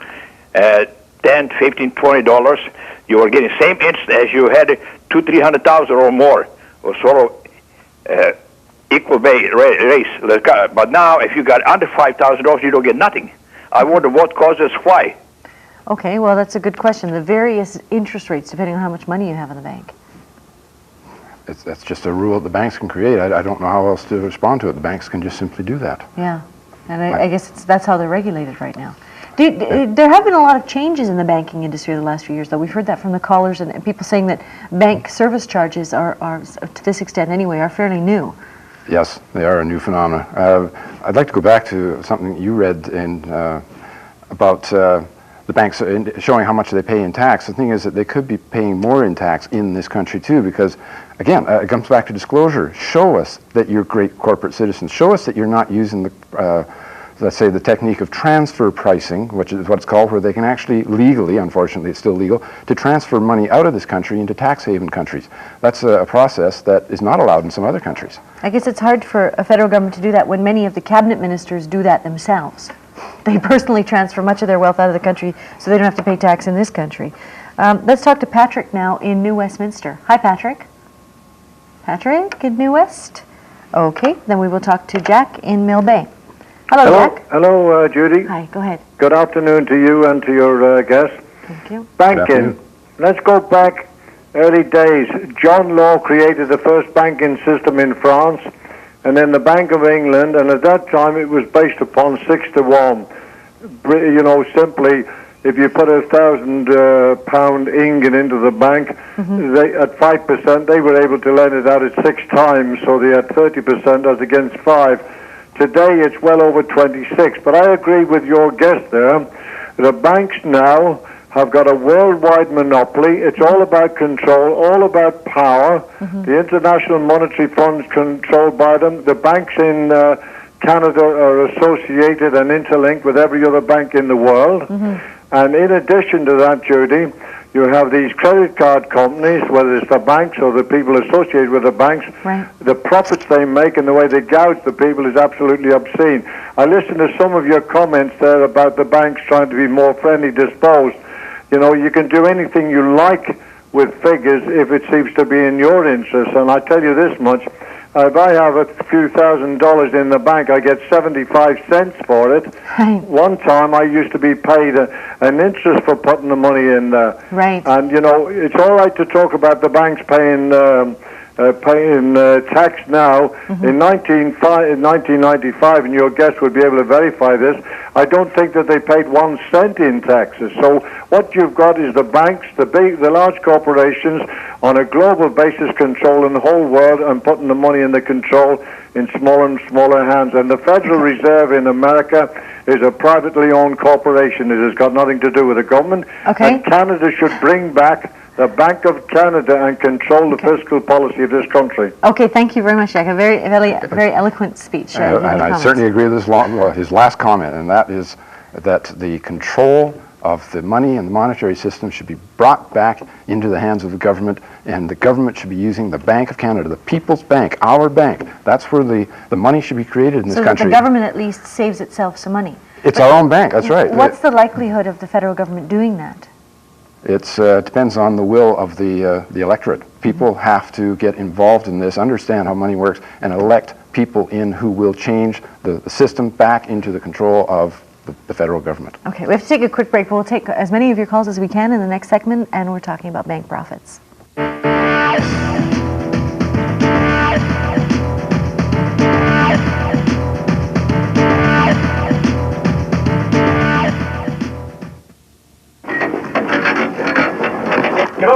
$10, $15, $20, you were getting same interest as you had $200,000-300,000 or more, or sort of equal race. But now, if you got under $5,000, you don't get nothing. I wonder what causes why. Okay, well, that's a good question. The various interest rates, depending on how much money you have in the bank. That's just a rule that the banks can create. I don't know how else to respond to it. The banks can just simply do that. Yeah, and I guess that's how they're regulated right now. There have been a lot of changes in the banking industry the last few years, though. We've heard that from the callers and people saying that bank service charges are, to this extent anyway, are fairly new. Yes, they are a new phenomenon. I'd like to go back to something you read in about the banks showing how much they pay in tax. The thing is that they could be paying more in tax in this country too, because again, it comes back to disclosure. Show us that you're great corporate citizens. Show us that you're not using the, let's say, the technique of transfer pricing, which is what it's called, where they can actually legally, unfortunately it's still legal, to transfer money out of this country into tax haven countries. That's a process that is not allowed in some other countries. I guess it's hard for a federal government to do that when many of the cabinet ministers do that themselves. They personally transfer much of their wealth out of the country so they don't have to pay tax in this country. Let's talk to Patrick now in New Westminster. Hi, Patrick. Patrick in New West? Okay, then we will talk to Jack in Mill Bay. Hello, Jack. Hello, Judy. Hi, go ahead. Good afternoon to you and to your guest. Thank you. Banking. Let's go back early days. John Law created the first banking system in France, and then the Bank of England, and at that time it was based upon 6-to-1. You know, simply, if you put £1,000 Ingen into the bank, they, at 5%, they were able to lend it out at 6 times, so they had 30% as against 5. Today it's well over 26. But I agree with your guest there. The banks now have got a worldwide monopoly. It's all about control, all about power. The International Monetary Fund's controlled by them. The banks in Canada are associated and interlinked with every other bank in the world. And in addition to that, Judy, you have these credit card companies, whether it's the banks or the people associated with the banks. The profits they make and the way they gouge the people is absolutely obscene. I listened to some of your comments there about the banks trying to be more friendly disposed. You know, you can do anything you like with figures if it seems to be in your interest. And I tell you this much, if I have a few $1,000s in the bank, I get 75 cents for it. One time I used to be paid an interest for putting the money in there. And, you know, it's all right to talk about the banks paying tax now. In 1995, and your guest would be able to verify this, I don't think that they paid 1 cent in taxes. So what you've got is the banks, the large corporations, on a global basis controlling the whole world and putting the money in the control in smaller and smaller hands. And the Federal Reserve in America is a privately owned corporation. It has got nothing to do with the government. And Canada should bring back the Bank of Canada and control the fiscal policy of this country. Okay, thank you very much, Jack. A very eloquent speech. And I certainly agree with his last comment, and that is that the control of the money and the monetary system should be brought back into the hands of the government, and the government should be using the Bank of Canada, the People's Bank, our bank. That's where the money should be created in this country. So that the government at least saves itself some money. It's our own bank, that's right. What's the likelihood of the federal government doing that? It depends on the will of the electorate. People have to get involved in this, understand how money works, and elect people in who will change the system back into the control of the federal government. Okay, we have to take a quick break. We'll take as many of your calls as we can in the next segment, and we're talking about bank profits.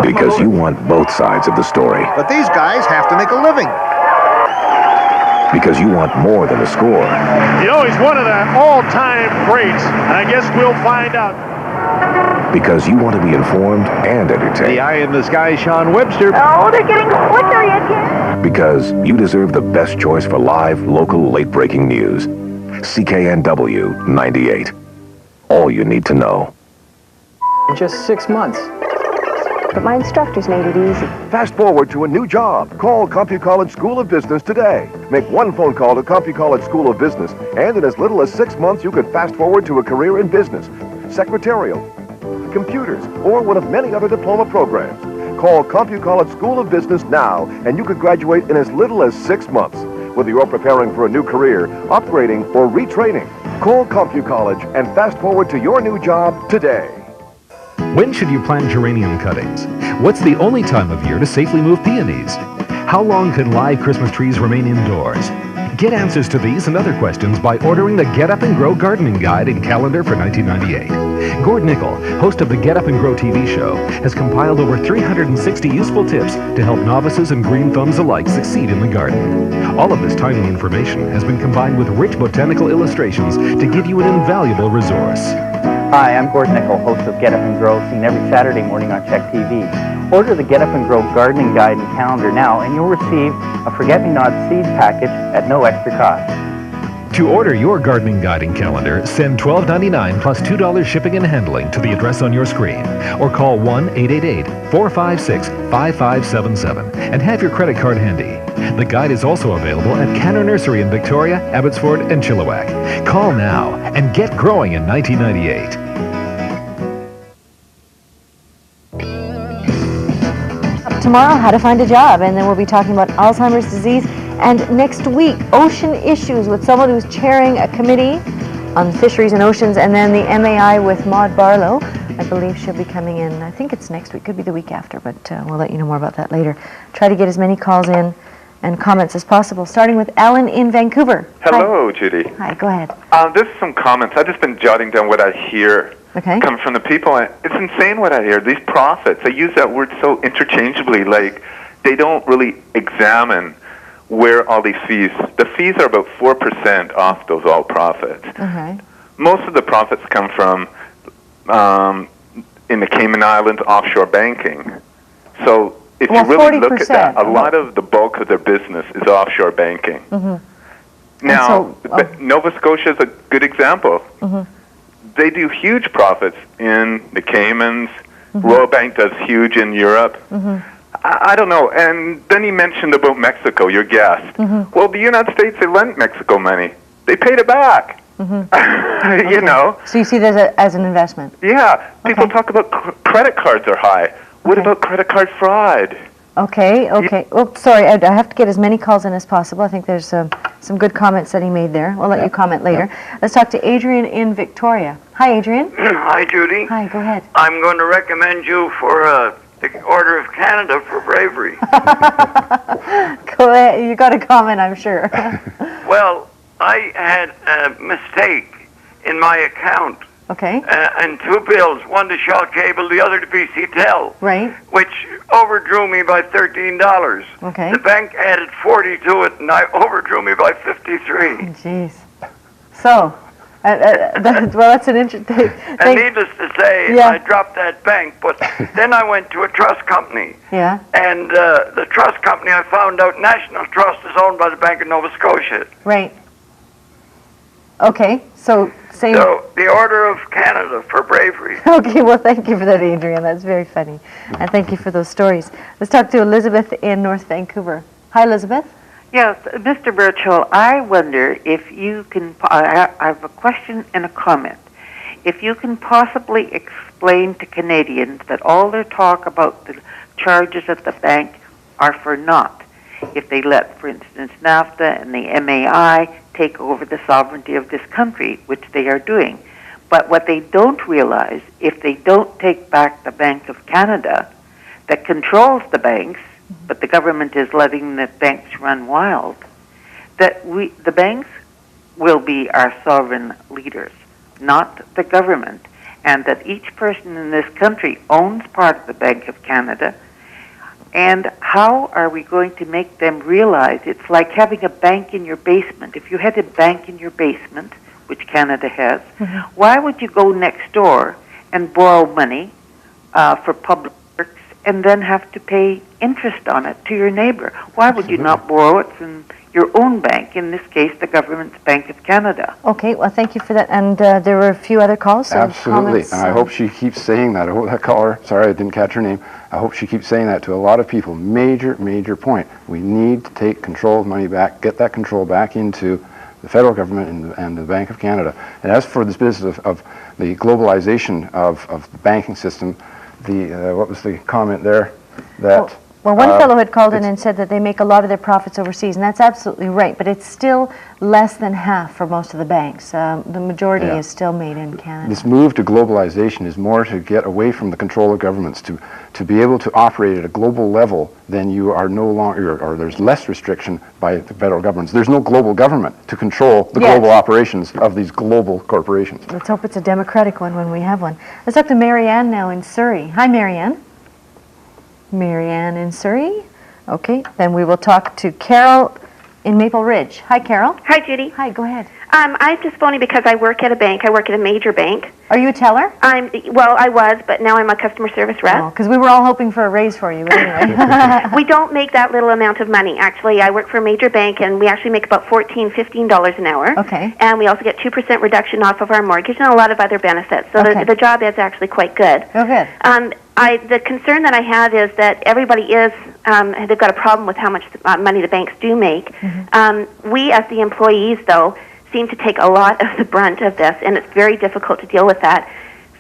Because you want both sides of the story. But these guys have to make a living. Because you want more than a score. You know, he's one of the all-time greats, and I guess we'll find out. Because you want to be informed and entertained. The eye in the sky, Sean Webster. Oh, they're getting quicker yet. Because you deserve the best choice for live, local, late-breaking news. CKNW 98. All you need to know. Just 6 months. But my instructors made it easy. Fast forward to a new job. Call CompuCollege School of Business today. Make one phone call to CompuCollege School of Business, and in as little as 6 months, you could fast forward to a career in business, secretarial, computers, or one of many other diploma programs. Call CompuCollege School of Business now, and you could graduate in as little as 6 months. Whether you're preparing for a new career, upgrading, or retraining, call CompuCollege and fast forward to your new job today. When should you plant geranium cuttings? What's the only time of year to safely move peonies? How long can live Christmas trees remain indoors? Get answers to these and other questions by ordering the Get Up and Grow Gardening Guide and Calendar for 1998. Gord Nickel, host of the Get Up and Grow TV show, has compiled over 360 useful tips to help novices and green thumbs alike succeed in the garden. All of this timely information has been combined with rich botanical illustrations to give you an invaluable resource. Hi, I'm Gord Nickel, host of Get Up and Grow, seen every Saturday morning on Check TV. Order the Get Up and Grow Gardening Guide and Calendar now, and you'll receive a Forget-Me-Not seed package at no extra cost. To order your gardening guide and calendar, send $12.99 plus $2 shipping and handling to the address on your screen, or call 1-888-456-5577 and have your credit card handy. The guide is also available at Canner Nursery in Victoria, Abbotsford, and Chilliwack. Call now and get growing in 1998. tomorrow, how to find a job, and then we'll be talking about Alzheimer's disease. And next week, ocean issues with someone who's chairing a committee on fisheries and oceans, and then the MAI with Maud Barlow. I believe she'll be coming in, I think it's next week, could be the week after, but we'll let you know more about that later. Try to get as many calls in and comments as possible, starting with Alan in Vancouver. Hello, Judy. Hi, go ahead. There's some comments. I've just been jotting down what I hear come from the people. And it's insane what I hear. These prophets, I use that word so interchangeably, like they don't really examine where all these fees, the fees are about 4% off those all profits. Most of the profits come from in the Cayman Islands offshore banking. So if you really look at that, a lot of the bulk of their business is offshore banking. Now, Nova Scotia is a good example. They do huge profits in the Caymans. Royal Bank does huge in Europe. I don't know. And then he mentioned about Mexico, your guest. Well, the United States, they lent Mexico money. They paid it back. You know. So you see this as an investment? Yeah. People talk about credit cards are high. What about credit card fraud? Okay. Well, sorry, I have to get as many calls in as possible. I think there's some good comments that he made there. We'll let you comment later. Let's talk to Adrian in Victoria. Hi, Adrian. Hi, Judy. Hi, go ahead. I'm going to recommend you for the Order of Canada for bravery. Go ahead. You got a comment, I'm sure. Well, I had a mistake in my account. Okay. And two bills, one to Shaw Cable, the other to BC Tel. Right. Which overdrew me by $13. Okay. The bank added 40 to it, and I overdrew me by 53. Jeez. So, well, that's an interesting. And needless to say, I dropped that bank, but then I went to a trust company. Yeah. And the trust company, I found out National Trust is owned by the Bank of Nova Scotia. Right. Okay, so same. So, the Order of Canada for bravery. Okay, well, thank you for that, Adrian. That's very funny. And thank you for those stories. Let's talk to Elizabeth in North Vancouver. Hi, Elizabeth. Yes, Mr. Birchall, I wonder if you can, I have a question and a comment. If you can possibly explain to Canadians that all their talk about the charges at the bank are for naught. If they let, for instance, NAFTA and the MAI take over the sovereignty of this country, which they are doing. But what they don't realize, if they don't take back the Bank of Canada that controls the banks, but the government is letting the banks run wild, that the banks will be our sovereign leaders, not the government, and that each person in this country owns part of the Bank of Canada. And how are we going to make them realize it's like having a bank in your basement? If you had a bank in your basement, which Canada has, why would you go next door and borrow money for public works and then have to pay interest on it to your neighbor? Why would you not borrow it from your own bank, in this case the government's Bank of Canada? Okay, well, thank you for that. And there were a few other calls. So Absolutely, and I hope she keeps saying that. I hope that caller, sorry I didn't catch her name, I hope she keeps saying that to a lot of people. Major point. We need to take control of money back, get that control back into the federal government and the Bank of Canada. And as for this business of the globalization of the banking system, what was the comment there? That Well, one fellow had called in and said that they make a lot of their profits overseas, and that's absolutely right, but it's still less than half for most of the banks. The majority is still made in Canada. This move to globalization is more to get away from the control of governments, to be able to operate at a global level. Then you are no longer, or there's less restriction by the federal governments. There's no global government to control the global operations of these global corporations. Let's hope it's a democratic one when we have one. Let's talk to Marianne now in Surrey. Hi, Marianne. Marianne in Surrey. Okay, then we will talk to Carol in Maple Ridge. Hi, Carol. Hi, Judy. Hi, go ahead. I'm just phoning because I work at a bank. I work at a major bank. Are you a teller? Well, I was, but now I'm a customer service rep. Because we were all hoping for a raise for you, but anyway. We don't make that little amount of money, actually. I work for a major bank, and we actually make about $14, $15 an hour. Okay. And we also get 2% reduction off of our mortgage and a lot of other benefits. So the job is actually quite good. Oh, good. The concern that I have is that everybody they've got a problem with how much money the banks do make. We, as the employees, though, seem to take a lot of the brunt of this, and it's very difficult to deal with that.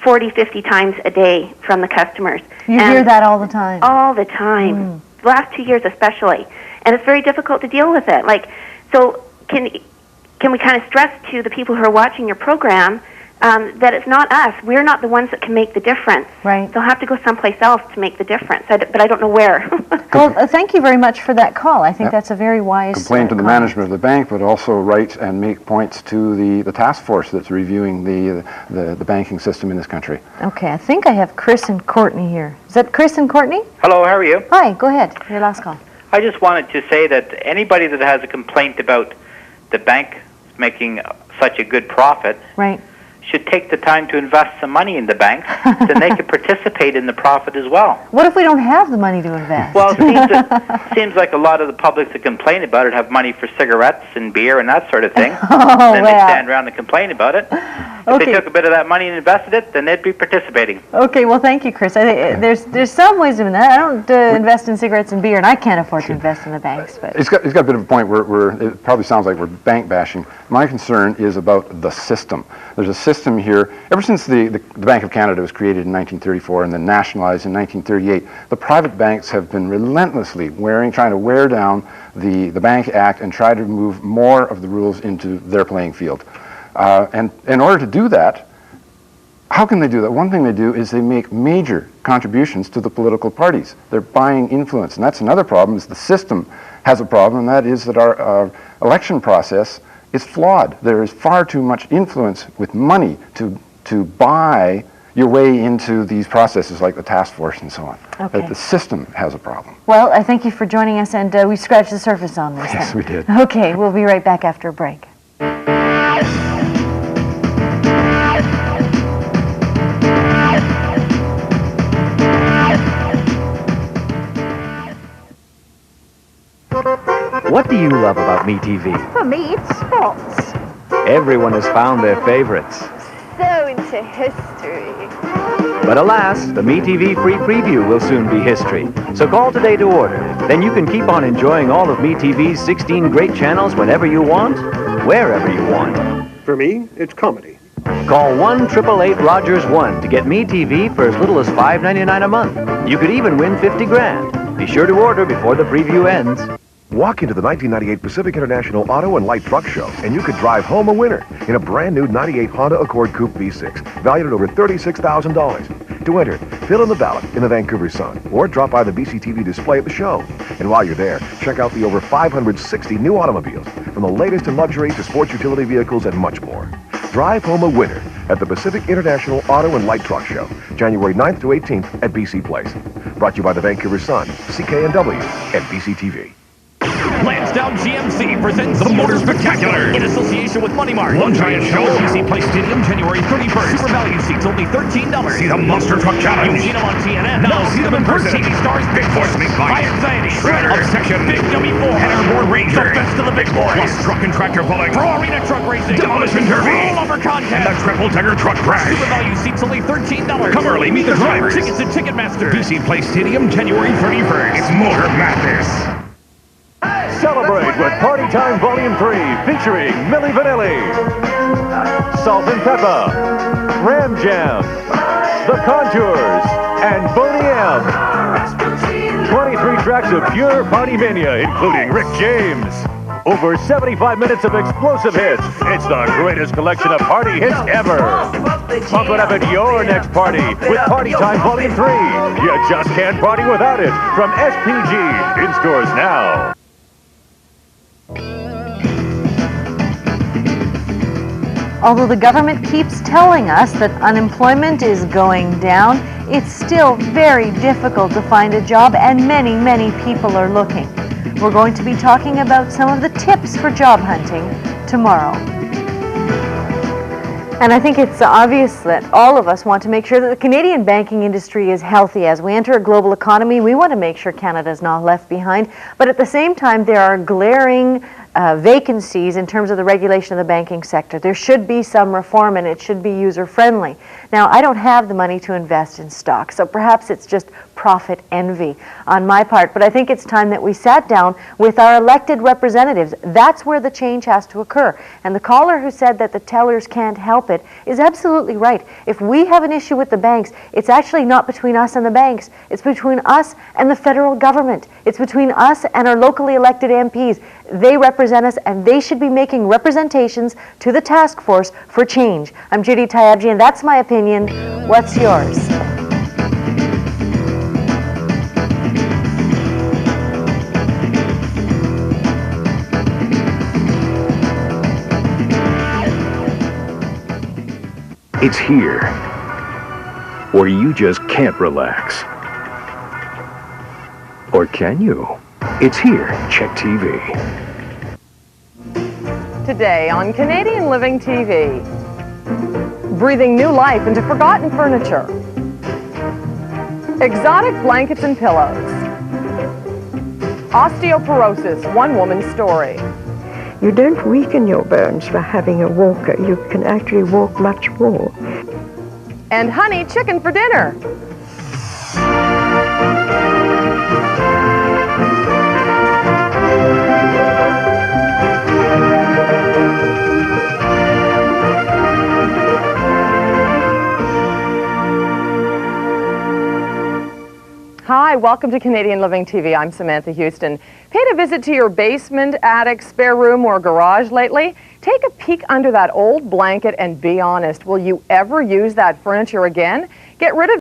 40, 50 times a day from the customers. You hear that all the time? All the time. The last 2 years especially. And it's very difficult to deal with it. Like, so can we kind of stress to the people who are watching your program that it's not us. We're not the ones that can make the difference. Right. They'll have to go someplace else to make the difference, but I don't know where. Well, thank you very much for that call. I think that's a very wise complain to the management of the bank, but also write and make points to the task force that's reviewing the banking system in this country. Okay, I think I have Chris and Courtney here. Is that Chris and Courtney? Hello, how are you? Hi, go ahead. Your last call. I just wanted to say that anybody that has a complaint about the bank making such a good profit, right, should take the time to invest some money in the banks, then they could participate in the profit as well. What if we don't have the money to invest? Well, it seems like a lot of the public that complain about it have money for cigarettes and beer and that sort of thing. Oh, then they stand around and complain about it. If they took a bit of that money and invested it, then they'd be participating. Okay, well, thank you, Chris. I think there's some wisdom in that. I don't invest in cigarettes and beer, and I can't afford to invest in the banks. But He's got a bit of a point where it probably sounds like we're bank bashing. My concern is about the system. There's a system here. Ever since the Bank of Canada was created in 1934 and then nationalized in 1938, the private banks have been relentlessly trying to wear down the Bank Act and try to move more of the rules into their playing field. And in order to do that, how can they do that? One thing they do is they make major contributions to the political parties. They're buying influence, and that's another problem, is the system has a problem, and that is that our election process is flawed. There is far too much influence with money to buy your way into these processes like the task force and so on. Okay. The system has a problem. Well, I thank you for joining us, and we scratched the surface on this. Yes, we did. Okay, we'll be right back after a break. What do you love about MeTV? For me, it's sports. Everyone has found their favorites. So into history. But alas, the MeTV free preview will soon be history. So call today to order. Then you can keep on enjoying all of MeTV's 16 great channels whenever you want, wherever you want. For me, it's comedy. Call 1-888-ROGERS-1 to get MeTV for as little as $5.99 a month. You could even win 50 grand. Be sure to order before the preview ends. Walk into the 1998 Pacific International Auto and Light Truck Show, and you could drive home a winner in a brand new 98 Honda Accord Coupe V6, valued at over $36,000. To enter, fill in the ballot in the Vancouver Sun, or drop by the BCTV display at the show. And while you're there, check out the over 560 new automobiles, from the latest in luxury to sports utility vehicles and much more. Drive home a winner at the Pacific International Auto and Light Truck Show, January 9th to 18th at BC Place. Brought to you by the Vancouver Sun, CKNW, and BCTV. Lansdowne GMC presents the Motor Spectacular in association with Money Mart. One giant show at BC Place Stadium, January 31st. Super value seats only $13. See the Monster Truck Challenge. You've seen them on TNN. Now see them in person. TV stars Big Force, High Anxiety, Shredder, Obsession, Big W4, and Airborne Ranger. The best of the big boys. Plus truck and tractor pulling, pro arena truck racing, demolition derby, roll-over contest, and the Triple Decker Truck Crash. Super value seats only $13. Come early, meet the drivers. Tickets at Ticketmaster. BC Place Stadium, January 31st. It's Motor Madness. Celebrate with Party Time Volume 3, featuring Milli Vanilli, Salt and Pepper, Ram Jam, The Contours, and Boney M. 23 tracks of pure party mania, including Rick James. Over 75 minutes of explosive hits. It's the greatest collection of party hits ever. Pump it up at your next party with Party Time Volume 3. You just can't party without it. From SPG, in stores now. Although the government keeps telling us that unemployment is going down, it's still very difficult to find a job, and many, many people are looking. We're going to be talking about some of the tips for job hunting tomorrow. And I think it's obvious that all of us want to make sure that the Canadian banking industry is healthy. As we enter a global economy, we want to make sure Canada is not left behind. But at the same time, there are glaring vacancies in terms of the regulation of the banking sector. There should be some reform, and it should be user-friendly. Now, I don't have the money to invest in stocks, so perhaps it's just profit envy on my part. But I think it's time that we sat down with our elected representatives. That's where the change has to occur. And the caller who said that the tellers can't help it is absolutely right. If we have an issue with the banks, it's actually not between us and the banks. It's between us and the federal government. It's between us and our locally elected MPs. They represent us, and they should be making representations to the task force for change. I'm Judy Tyabji, and that's my opinion. What's yours? It's here, where you just can't relax. Or can you? It's here, Check TV. Today on Canadian Living TV, breathing new life into forgotten furniture, exotic blankets and pillows, osteoporosis, one woman's story. You don't weaken your bones by having a walker. You can actually walk much more. And honey chicken for dinner. Hi, welcome to Canadian Living TV. I'm Samantha Houston. Paid a visit to your basement, attic, spare room, or garage lately? Take a peek under that old blanket and be honest. Will you ever use that furniture again? Get rid of